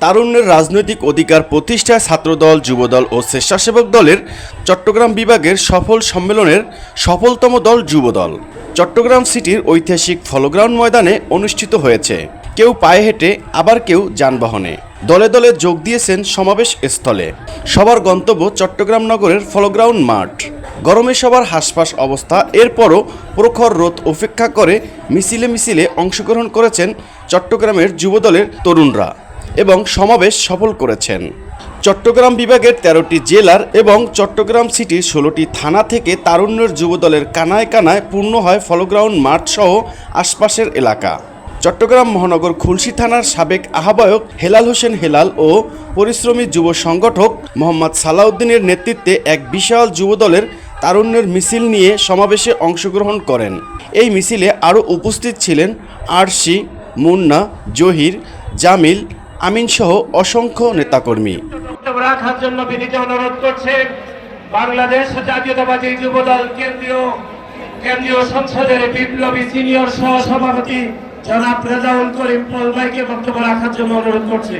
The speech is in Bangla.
তারুণ্যের রাজনৈতিক অধিকার প্রতিষ্ঠায় ছাত্রদল, যুবদল ও স্বেচ্ছাসেবক দলের চট্টগ্রাম বিভাগের সফল সম্মেলনের সফলতম দল যুবদল চট্টগ্রাম সিটির ঐতিহাসিক ফলগ্রাউন্ড ময়দানে অনুষ্ঠিত হয়েছে। কেউ পায়ে হেঁটে, আবার কেউ যানবাহনে। দলে দলে যোগ দিয়েছেন সমাবেশ স্থলে। সবার গন্তব্য চট্টগ্রাম নগরের ফলগ্রাউন্ড মাঠ। গরমে সবার হাঁসফাঁস অবস্থা, এরপরও প্রখর রোদ উপেক্ষা করে মিছিলে মিছিলে অংশগ্রহণ করেছেন চট্টগ্রামের যুবদলের তরুণরা এবং সমাবেশ সফল করেছেন। চট্টগ্রাম বিভাগের 13টি জেলার এবং চট্টগ্রাম সিটির 16টি থানা থেকে তারুণ্যের যুবদলের কানায় কানায় পূর্ণ হয় ফলগ্রাউন্ড মাঠ সহ আশপাশের এলাকা। চট্টগ্রাম মহানগর খুলশী থানার সাবেক আহ্বায়ক হেলাল হোসেন হেলাল ও পরিশ্রমী যুব সংগঠক মোহাম্মদ সালাউদ্দিনের নেতৃত্বে এক বিশাল যুবদলের তারুণ্যের মিছিল নিয়ে সমাবেশে অংশগ্রহণ করেন। এই মিছিলে আরও উপস্থিত ছিলেন আরশি, মুন্না, জহির, জামিল, আমিন সহ অসংখ্য নেতাকর্মী। রাখার জন্য বিনীত অনুরোধ করছে বাংলাদেশ জাতীয়তাবাদী যুবদল কেন্দ্রীয় সংসদের বিপ্লবী সিনিয়র সহ সভাপতি জনাব রেজাউল করিম পল ভাইকে বক্তব্য রাখার জন্য অনুরোধ করছে।